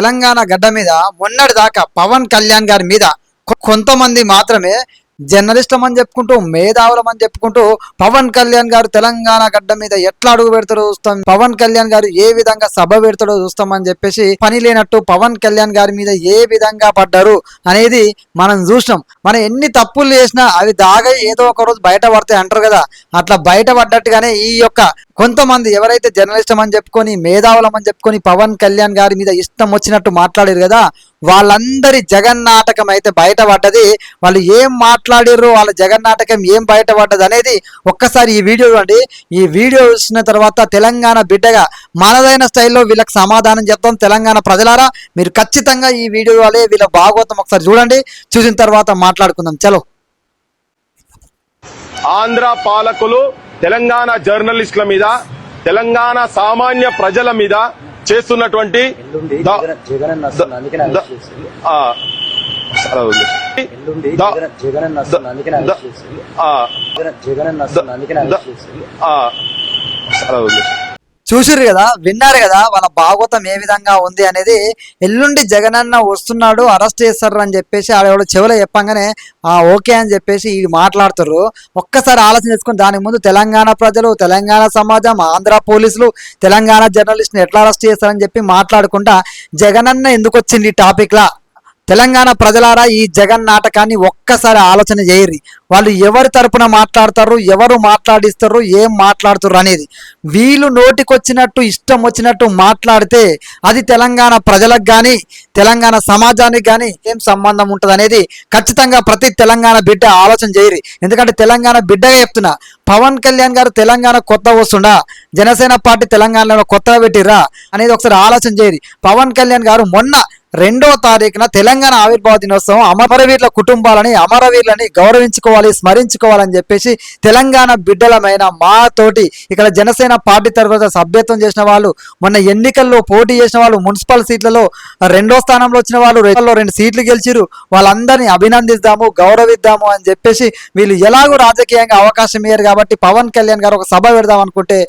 తెలంగాణ గడ్డ మీద మొన్నటి దాకా పవన్ కళ్యాణ్ గారి మీద కొంతమంది మాత్రమే జర్నలిస్టులం అని చెప్పుకుంటూ మేధావులం అని చెప్పుకుంటూ పవన్ కళ్యాణ్ గారు తెలంగాణ గడ్డ మీద ఎట్లా అడుగు పెడతాడో చూస్తాం, పవన్ కళ్యాణ్ గారు ఏ విధంగా సభ పెడతాడో చూస్తామని చెప్పేసి పని లేనట్టు పవన్ కళ్యాణ్ గారి మీద ఏ విధంగా పడ్డారు అనేది మనం చూసినాం. మనం ఎన్ని తప్పులు చేసినా అవి దాగా ఏదో ఒక రోజు బయట పడతాయి అంటారు కదా, అట్లా బయట పడ్డట్టుగానే ఈ యొక్క కొంతమంది ఎవరైతే జర్నలిస్టం అని చెప్పుకొని మేధావులం అని చెప్పుకొని పవన్ కళ్యాణ్ గారి మీద ఇష్టం వచ్చినట్టు మాట్లాడారు కదా, వాళ్ళందరి జగన్నాటకం అయితే బయటపడ్డది. వాళ్ళు ఏం మాట్లాడారు, వాళ్ళ జగన్నాటకం ఏం బయటపడ్డది అనేది ఒక్కసారి ఈ వీడియో చూడండి. ఈ వీడియో చూసిన తర్వాత తెలంగాణ బిడ్డగా మనదైన స్టైల్లో వీళ్ళకి సమాధానం చెప్తాం. తెలంగాణ ప్రజలారా మీరు ఖచ్చితంగా ఈ వీడియో వాళ్ళే వీళ్ళ భాగవతం ఒకసారి చూడండి, చూసిన తర్వాత మాట్లాడుకుందాం. చలో. ఆంధ్ర పాలకులు తెలంగాణ జర్నలిస్టుల మీద, తెలంగాణ సామాన్య ప్రజల మీద చేస్తున్నటువంటి చూసిర్రు కదా, విన్నారు కదా వాళ్ళ భాగవతం ఏ విధంగా ఉంది అనేది. ఎల్లుండి జగనన్న వస్తున్నాడు, అరెస్ట్ చేస్తారు అని చెప్పేసి ఆడెవడో చెవులో చెప్పంగానే ఓకే అని చెప్పేసి మాట్లాడుతారు. ఒక్కసారి ఆలోచన చేసుకుని దానికి ముందు తెలంగాణ ప్రజలు, తెలంగాణ సమాజం, ఆంధ్ర పోలీసులు తెలంగాణ జర్నలిస్ట్ని ఎట్లా అరెస్ట్ చేస్తారని చెప్పి మాట్లాడుకుంటా జగనన్న ఎందుకు వచ్చింది ఈ టాపిక్లా. తెలంగాణ ప్రజలారా ఈ జగన్ నాటకాన్ని ఒక్కసారి ఆలోచన చేయరు. వాళ్ళు ఎవరి తరపున మాట్లాడతారు, ఎవరు మాట్లాడిస్తారు, ఏం మాట్లాడుతారు అనేది. వీళ్ళు నోటికొచ్చినట్టు ఇష్టం వచ్చినట్టు మాట్లాడితే అది తెలంగాణ ప్రజలకు కానీ తెలంగాణ సమాజానికి కానీ ఏం సంబంధం ఉంటుంది అనేది ఖచ్చితంగా ప్రతి తెలంగాణ బిడ్డ ఆలోచన చేయరు. ఎందుకంటే తెలంగాణ బిడ్డగా చెప్తున్నా, పవన్ కళ్యాణ్ గారు తెలంగాణ కొత్త వస్తుండా, జనసేన పార్టీ తెలంగాణలో కొత్తగా పెట్టిర్రా అనేది ఒకసారి ఆలోచన చేయరు. పవన్ కళ్యాణ్ గారు మొన్న 2వ తారీఖున తెలంగాణ ఆవిర్భావ దినోత్సవం అమరవీరుల కుటుంబాలని, అమరవీరులని గౌరవించుకోవాలి, స్మరించుకోవాలని చెప్పేసి తెలంగాణ బిడ్డలమైన మాతోటి ఇక్కడ జనసేన పార్టీ తరఫున సభ్యత్వం చేసిన వాళ్ళు, మొన్న ఎన్నికల్లో పోటీ చేసిన వాళ్ళు, మున్సిపల్ సీట్లలో 2వ స్థానంలో వచ్చిన వాళ్ళు, 2 సీట్లు గెలిచిరు, వాళ్ళందరినీ అభినందిద్దాము, గౌరవిద్దాము అని చెప్పేసి వీళ్ళు ఎలాగో రాజకీయంగా అవకాశం ఇయ్యారు కాబట్టి పవన్ కళ్యాణ్ గారు ఒక సభ పెడదాం అనుకుంటే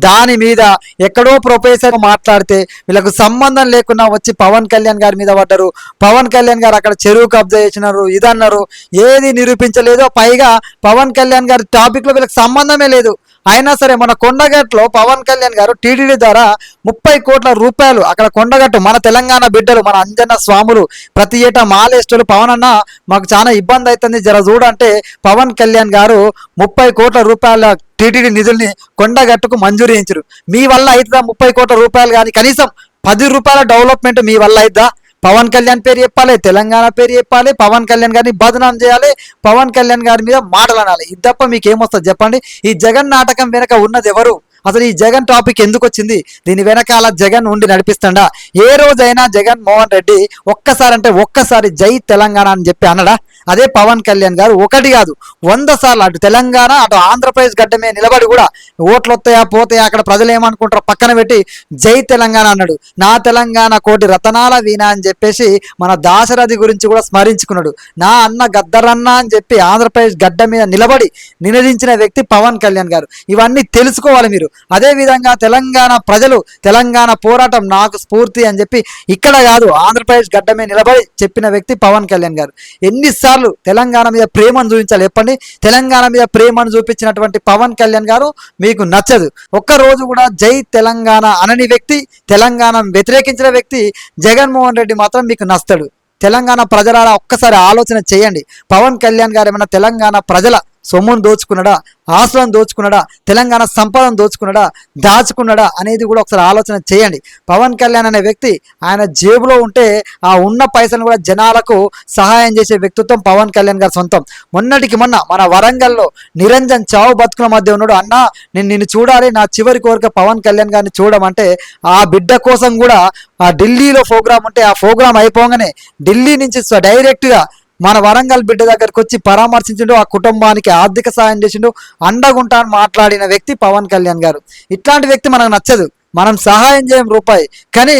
దాని మీద ఎక్కడో ప్రొఫెసర్ మాట్లాడితే వీళ్ళకు సంబంధం లేకుండా వచ్చి పవన్ కళ్యాణ్ గారి మీద పడ్డారు. పవన్ కళ్యాణ్ గారు అక్కడ చెరువు కబ్జా చేసినారు, ఇదన్నారు, ఏది నిరూపించలేదు. పైగా పవన్ కళ్యాణ్ గారి టాపిక్ లో వీళ్ళకి సంబంధమే లేదు. అయినా సరే మన కొండగట్టులో పవన్ కళ్యాణ్ గారు టీటీడీ ద్వారా 30 కోట్ల రూపాయలు అక్కడ కొండగట్టు మన తెలంగాణ బిడ్డలు, మన అంజన్న స్వాములు ప్రతి ఏటా మాలేస్టులు పవన్ అన్న మాకు చాలా ఇబ్బంది అవుతుంది జర చూడంటే పవన్ కళ్యాణ్ గారు 30 కోట్ల రూపాయల టీటీడీ నిధుల్ని కొండగట్టుకు మంజూరు చేయించారు. మీ వల్ల అవుతుందా 30 కోట్ల రూపాయలు కానీ కనీసం 10 రూపాయల డెవలప్మెంట్ మీ వల్ల అవుతుందా? పవన్ కళ్యాణ్ పేరు చెప్పాలి, తెలంగాణ పేరు చెప్పాలి, పవన్ కళ్యాణ్ గారిని బదనాం చేయాలి, పవన్ కళ్యాణ్ గారి మీద మాటలు అనాలి. ఇది తప్ప మీకు ఏమొస్తుంది చెప్పండి? ఈ జగన్ నాటకం వెనక ఉన్నది ఎవరు? అసలు ఈ జగన్ టాపిక్ ఎందుకు వచ్చింది? దీని వెనకాల జగన్ ఉండి నడిపిస్తాడా? ఏ రోజైనా జగన్ మోహన్ రెడ్డి ఒక్కసారి జై తెలంగాణ అని చెప్పి అనడా? అదే పవన్ కళ్యాణ్ గారు ఒకటి కాదు 100 సార్లు అటు తెలంగాణ అటు ఆంధ్రప్రదేశ్ గడ్డమే నిలబడి కూడా ఓట్లు వస్తాయా పోతాయా అక్కడ ప్రజలు ఏమనుకుంటారో పక్కన పెట్టి జై తెలంగాణ అన్నాడు. నా తెలంగాణ కోటి రతనాల వీణ అని చెప్పేసి మన దాశరథి గురించి కూడా స్మరించుకున్నాడు. నా అన్న గద్దరన్న అని చెప్పి ఆంధ్రప్రదేశ్ గడ్డ మీద నిలబడి నినదించిన వ్యక్తి పవన్ కళ్యాణ్ గారు. ఇవన్నీ తెలుసుకోవాలి మీరు. అదేవిధంగా తెలంగాణ ప్రజలు, తెలంగాణ పోరాటం నాకు స్ఫూర్తి అని చెప్పి ఇక్కడ కాదు ఆంధ్రప్రదేశ్ గడ్డ మీద నిలబడి చెప్పిన వ్యక్తి పవన్ కళ్యాణ్ గారు. ఎన్నిసార్లు తెలంగాణ మీద ప్రేమను చూపించాలి చెప్పండి? తెలంగాణ మీద ప్రేమను చూపించినటువంటి పవన్ కళ్యాణ్ గారు మీకు నచ్చదు. ఒక్కరోజు కూడా జై తెలంగాణ అనని వ్యక్తి, తెలంగాణ వ్యతిరేకించిన వ్యక్తి జగన్మోహన్ రెడ్డి మాత్రం మీకు నచ్చుతాడు. తెలంగాణ ప్రజల ఒక్కసారి ఆలోచన చేయండి. పవన్ కళ్యాణ్ గారు ఏమైనా తెలంగాణ ప్రజల సొమ్మును దోచుకున్నాడా, ఆస్తులను దోచుకున్నాడా, తెలంగాణ సంపదను దోచుకున్నాడా, దాచుకున్నాడా అనేది కూడా ఒకసారి ఆలోచన చేయండి. పవన్ కళ్యాణ్ అనే వ్యక్తి ఆయన జేబులో ఉంటే ఆ ఉన్న పైసలను కూడా జనాలకు సహాయం చేసే వ్యక్తిత్వం పవన్ కళ్యాణ్ గారి సొంతం. మొన్నటికి మొన్న మన వరంగల్లో నిరంజన్ చావు బతుకుల మధ్య ఉన్నాడు. అన్నా నేను నిన్ను చూడాలి, నా చివరి కోరిక పవన్ కళ్యాణ్ గారిని చూడమంటే ఆ బిడ్డ కోసం కూడా ఆ ఢిల్లీలో ప్రోగ్రామ్ ఉంటే ఆ ప్రోగ్రామ్ అయిపోగానే ఢిల్లీ నుంచి డైరెక్ట్గా మన వరంగల్ బిడ్డ దగ్గరకు వచ్చి పరామర్శించిండు, ఆ కుటుంబానికి ఆర్థిక సాయం చేసిండు, అండగుంటా అని మాట్లాడిన వ్యక్తి పవన్ కళ్యాణ్ గారు. ఇట్లాంటి వ్యక్తి మనకు నచ్చదు. మనం సహాయం చేయం రూపాయి, కానీ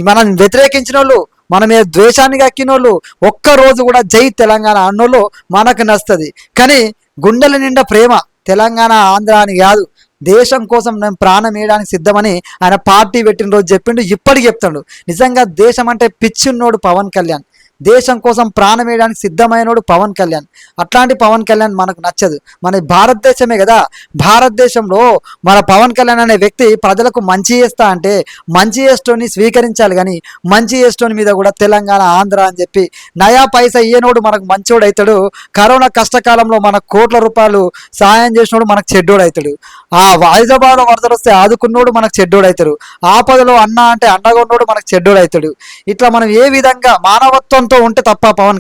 మనం వ్యతిరేకించిన వాళ్ళు, మన మీద ద్వేషాన్ని కక్కిన వాళ్ళు, ఒక్కరోజు కూడా జై తెలంగాణ అన్నోళ్ళు మనకు నచ్చుతుంది. కానీ గుండెల నిండా ప్రేమ తెలంగాణ ఆంధ్ర అని కాదు, దేశం కోసం నేను ప్రాణం వేయడానికి సిద్ధమని ఆయన పార్టీ పెట్టిన రోజు చెప్పిండు, ఇప్పటికి చెప్తాడు. నిజంగా దేశం అంటే పిచ్చిన్నోడు పవన్ కళ్యాణ్. దేశం కోసం ప్రాణం వేయడానికి సిద్ధమైనోడు పవన్ కళ్యాణ్. అట్లాంటి పవన్ కళ్యాణ్ మనకు నచ్చదు. మన భారతదేశమే కదా, భారతదేశంలో మన పవన్ కళ్యాణ్ అనే వ్యక్తి ప్రజలకు మంచి చేస్తా అంటే మంచి చేస్తోని స్వీకరించాలి, కానీ మంచి చేస్తోని మీద కూడా తెలంగాణ ఆంధ్ర అని చెప్పి నయా పైసా ఇయ్యనోడు మనకు మంచోడు అవుతాడు. కరోనా కష్టకాలంలో మనకు కోట్ల రూపాయలు సహాయం చేసినోడు మనకు చెడ్డోడు అవుతాడు. ఆ హైదరాబాద్ వరదలు వస్తే ఆదుకున్నోడు మనకు చెడ్డోడు అవుతాడు. ఆపదలో అన్న అంటే అండగా ఉన్నోడు మనకు చెడ్డోడు అవుతాడు. ఇట్లా మనం ఏ విధంగా మానవత్వంతో ఉంటే తప్ప పవన్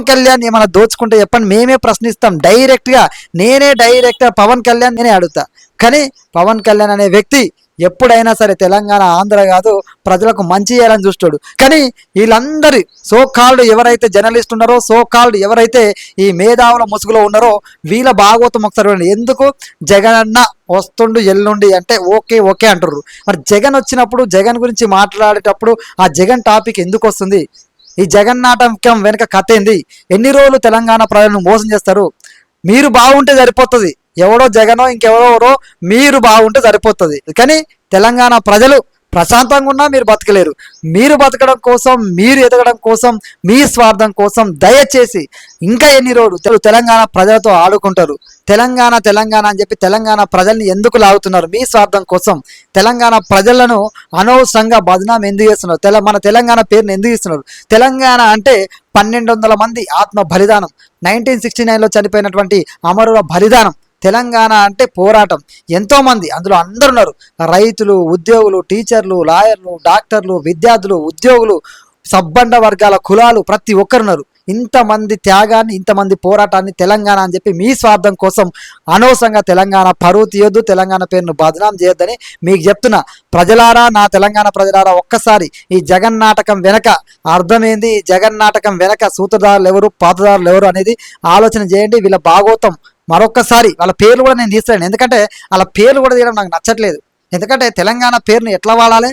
కళ్యాణ్ ఏమైనా దోచుకుంటే చెప్పండి, మేమే ప్రశ్నిస్తాం డైరెక్ట్గా. డైరెక్ట్గా పవన్ కళ్యాణ్ నేనే అడుగుతా. కానీ పవన్ కళ్యాణ్ అనే వ్యక్తి ఎప్పుడైనా సరే తెలంగాణ ఆంధ్ర కాదు, ప్రజలకు మంచి చేయాలని చూస్తాడు. కానీ వీళ్ళందరి సోకాల్డ్ ఎవరైతే జర్నలిస్ట్ ఉన్నారో, సోకాల్డ్ ఎవరైతే ఈ మేధావుల ముసుగులో ఉన్నారో, వీళ్ళ భాగవతం ఒకసారి ఎందుకు జగన్ అన్న వస్తుండు ఎల్లుండి అంటే ఓకే అంటారు. మరి జగన్ వచ్చినప్పుడు జగన్ గురించి మాట్లాడేటప్పుడు ఆ జగన్ టాపిక్ ఎందుకు వస్తుంది? ఈ జగన్ నాటకం వెనుక కథ ఏంది? ఎన్ని రోజులు తెలంగాణ ప్రజలను మోసం చేస్తారు? మీరు బాగుంటే సరిపోతుంది, ఎవడో జగనో ఇంకెవరో మీరు బాగుంటే సరిపోతుంది. కానీ తెలంగాణ ప్రజలు ప్రశాంతంగా ఉన్నా మీరు బతకలేరు. మీరు బతకడం కోసం, మీరు ఎదగడం కోసం, మీ స్వార్థం కోసం దయచేసి ఇంకా ఎన్ని రోజులు తెలంగాణ ప్రజలతో ఆడుకుంటారు? తెలంగాణ అని చెప్పి తెలంగాణ ప్రజల్ని ఎందుకు లాగుతున్నారు? మీ స్వార్థం కోసం తెలంగాణ ప్రజలను అనవసరంగా బదనాం ఎందుకు చేస్తున్నారు? మన తెలంగాణ పేరుని ఎందుకు ఇస్తున్నారు? తెలంగాణ అంటే 1200 మంది ఆత్మ బలిదానం, 1969లో చనిపోయినటువంటి అమరుల బలిదానం. తెలంగాణ అంటే పోరాటం. ఎంతోమంది అందులో అందరు ఉన్నారు, రైతులు, ఉద్యోగులు, టీచర్లు, లాయర్లు, డాక్టర్లు, విద్యార్థులు, ఉద్యోగులు, సబ్బండ వర్గాల కులాలు, ప్రతి ఒక్కరున్నారు. ఇంతమంది త్యాగాన్ని, ఇంతమంది పోరాటాన్ని తెలంగాణ అని చెప్పి మీ స్వార్థం కోసం అనవసరంగా తెలంగాణ పరువు తీయొద్దు, తెలంగాణ పేరును బదనాం చేయొద్దని మీకు చెప్తున్నా. ప్రజలారా, నా తెలంగాణ ప్రజలారా, ఒక్కసారి ఈ జగన్ నాటకం వెనక అర్థమైంది, ఈ జగన్ నాటకం వెనక సూత్రధారులు ఎవరు, పాతదారులు ఎవరు అనేది ఆలోచన చేయండి. వీళ్ళ భాగోతం మరొక్కసారి, వాళ్ళ పేర్లు కూడా నేను తీస్తాను, ఎందుకంటే వాళ్ళ పేర్లు కూడా తీయడం నాకు నచ్చట్లేదు. ఎందుకంటే తెలంగాణ పేరును ఎట్లా వాడాలి?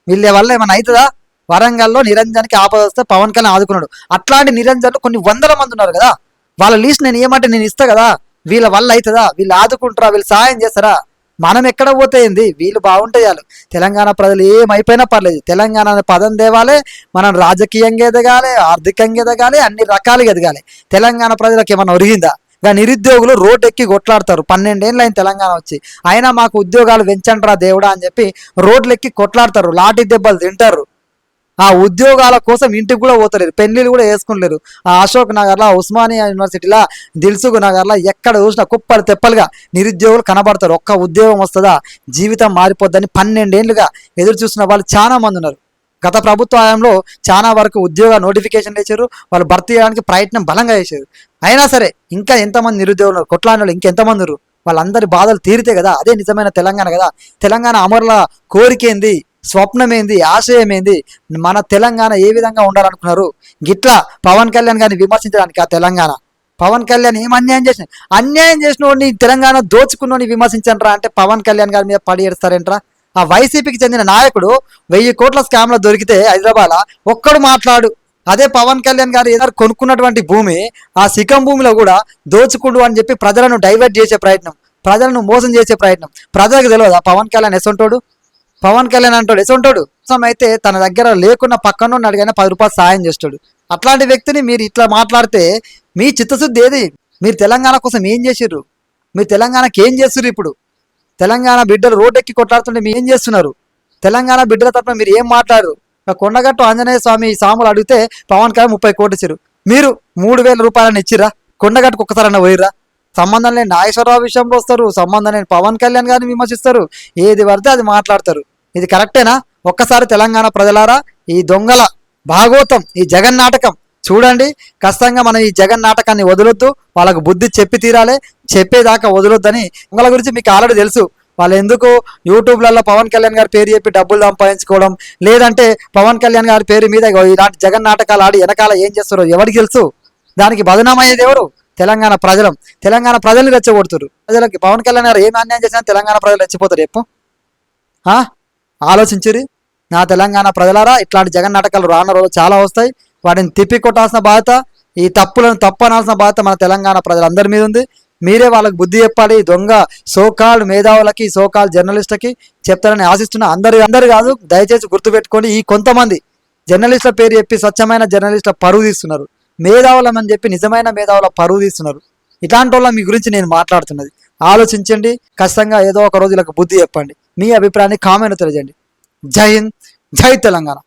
వీళ్ళ వల్ల ఏమైనా అవుతుందా? వరంగల్లో నిరంజన్కి ఆపద వస్తే పవన్ కళ్యాణ్ ఆదుకున్నాడు. అట్లాంటి నిరంజన్లు కొన్ని 100 మంది ఉన్నారు కదా, వాళ్ళ లిస్ట్ నేను ఏమంటే నేను ఇస్తా కదా. వీళ్ళ వల్ల అవుతుందా? వీళ్ళు ఆదుకుంటారా? వీళ్ళు సాయం చేస్తారా? మనం ఎక్కడ పోతే ఏంది? వీళ్ళు బాగుంటే చాలు. తెలంగాణ ప్రజలు ఏమైపోయినా పర్లేదు, తెలంగాణ అనే పదం తేవాలి. మనం రాజకీయంగా ఎదగాలి, ఆర్థికంగా ఎదగాలి, అన్ని రకాలుగా ఎదగాలి. తెలంగాణ ప్రజలకు ఏమైనా ఒరిగిందా? ఇంకా నిరుద్యోగులు రోడ్డు ఎక్కి కొట్లాడతారు. 12 ఏళ్ళు అయిన తెలంగాణ వచ్చి, అయినా మాకు ఉద్యోగాలు పెంచండిరా దేవుడా అని చెప్పి రోడ్లు ఎక్కి కొట్లాడతారు, లాఠీ దెబ్బలు తింటారు. ఆ ఉద్యోగాల కోసం ఇంటికి కూడా పోతలేరు, పెళ్లిళ్ళు కూడా వేసుకుంటలేరు. ఆ అశోక్ నగర్లో, ఉస్మానియా యూనివర్సిటీలో, దిల్సుఖ్ నగర్లో ఎక్కడ చూసినా కుప్పలు తెప్పలుగా నిరుద్యోగులు కనబడతారు. ఒక్క ఉద్యోగం వస్తుందా, జీవితం మారిపోద్దని 12 ఏళ్ళుగా ఎదురు చూసిన వాళ్ళు చాలా మంది ఉన్నారు. గత ప్రభుత్వ హయాంలో చాలా వరకు ఉద్యోగ నోటిఫికేషన్లు ఇచ్చారు, వాళ్ళు భర్తీ చేయడానికి ప్రయత్నం బలంగా చేశారు. అయినా సరే ఇంకా ఎంతమంది నిరుద్యోగులు, కొట్లాడిన వాళ్ళు ఇంకెంతమంది ఉన్నారు? వాళ్ళందరి బాధలు తీరితే కదా అదే నిజమైన తెలంగాణ కదా. తెలంగాణ అమరుల కోరికేంది, స్వప్నమేంది, ఆశయమేంది? మన తెలంగాణ ఏ విధంగా ఉండాలనుకున్నారు? గిట్లా పవన్ కళ్యాణ్ గారిని విమర్శించడానికి ఆ తెలంగాణ పవన్ కళ్యాణ్ ఏం అన్యాయం చేసిన వాడిని, తెలంగాణ దోచుకున్నోని విమర్శించండ్రా అంటే పవన్ కళ్యాణ్ గారి మీద పడి ఏడుస్తారేంట్రా? ఆ వైసీపీకి చెందిన నాయకుడు 1000 కోట్ల స్కామ్లో దొరికితే హైదరాబాద్ ఒక్కడు మాట్లాడు. అదే పవన్ కళ్యాణ్ గారు ఏదో కొనుక్కున్నటువంటి భూమి, ఆ సికం భూమిలో కూడా దోచుకుండు అని చెప్పి ప్రజలను డైవర్ట్ చేసే ప్రయత్నం, ప్రజలను మోసం చేసే ప్రయత్నం. ప్రజలకు తెలియదు ఆ పవన్ కళ్యాణ్ ఎసొంటోడు? పవన్ కళ్యాణ్ అంటాడు ఎసొంటోడు అయితే తన దగ్గర లేకున్న పక్కన అడిగినా 10 రూపాయలు సాయం చేస్తాడు. అట్లాంటి వ్యక్తిని మీరు ఇట్లా మాట్లాడితే మీ చిత్తశుద్ధి ఏది? మీరు తెలంగాణ కోసం ఏం చేసిర్రు? మీరు తెలంగాణకి ఏం చేస్తుర్రు? ఇప్పుడు తెలంగాణ బిడ్డలు రోడ్డెక్కి కొట్లాడుతుంటే మీరు ఏం చేస్తున్నారు? తెలంగాణ బిడ్డల తరపున మీరు ఏం మాట్లాడరు? కొండగట్టు ఆంజనేయ స్వామి సాములు అడిగితే పవన్ కళ్యాణ్ 30 కోట్లు ఇచ్చారు, మీరు 3000 రూపాయలని ఇచ్చిరా? కొండగట్టుకు ఒక్కసారన్నా పోయిరా? సంబంధం లేని నాగేశ్వరరావు విషయంలో వస్తారు, సంబంధం లేని పవన్ కళ్యాణ్ గారిని విమర్శిస్తారు, ఏది పడితే అది మాట్లాడతారు. ఇది కరెక్టేనా? ఒక్కసారి తెలంగాణ ప్రజలారా, ఈ దొంగల భాగోతం, ఈ జగన్ నాటకం చూడండి. ఖచ్చితంగా మనం ఈ జగన్ నాటకాన్ని వదలొద్దు, వాళ్ళకు బుద్ధి చెప్పి తీరాలి. చెప్పేదాకా వదలొద్దని దొంగల గురించి మీకు ఆల్రెడీ తెలుసు. వాళ్ళు ఎందుకు యూట్యూబ్లలో పవన్ కళ్యాణ్ గారి పేరు చెప్పి డబ్బులు సంపాదించుకోవడం, లేదంటే పవన్ కళ్యాణ్ గారి పేరు మీద ఇలాంటి జగన్ నాటకాలు ఆడి వెనకాల ఏం చేస్తారో ఎవరికి తెలుసు. దానికి బదనామయ్యేది ఎవరు? తెలంగాణ ప్రజలం. తెలంగాణ ప్రజల్ని రెచ్చగొడుతున్నారు. ప్రజలకి పవన్ కళ్యాణ్ గారు ఏమి అన్యాయం చేసినా తెలంగాణ ప్రజలు రెచ్చిపోతారు. చెప్పు, ఆలోచించురి నా తెలంగాణ ప్రజలారా. ఇట్లాంటి జగన్ నాటకాలు రానున్న రోజులు చాలా వస్తాయి. వాటిని తిప్పి కొట్టాల్సిన బాధ్యత, ఈ తప్పులను తప్పు అనాల్సిన బాధ్యత మన తెలంగాణ ప్రజలందరి మీద ఉంది. మీరే వాళ్ళకి బుద్ధి చెప్పాలి. దొంగ సోకాల్ మేధావులకి సోకాల్ జర్నలిస్టులకి చెప్తారని ఆశిస్తున్నా. అందరు కాదు, దయచేసి గుర్తుపెట్టుకోండి. ఈ కొంతమంది జర్నలిస్టుల పేరు చెప్పి స్వచ్ఛమైన జర్నలిస్టుల పరువు తీస్తున్నారు, మేధావులమని చెప్పి నిజమైన మేధావుల పరువు తీస్తున్నారు. ఇట్లాంటి వాళ్ళ మీ గురించి నేను మాట్లాడుతున్నది. ఆలోచించండి, ఖచ్చితంగా ఏదో ఒక రోజు వీళ్ళకి బుద్ధి చెప్పండి. మీ అభిప్రాయాన్ని కామెంట్ తెలియజేయండి. జై హింద్, జై తెలంగాణ.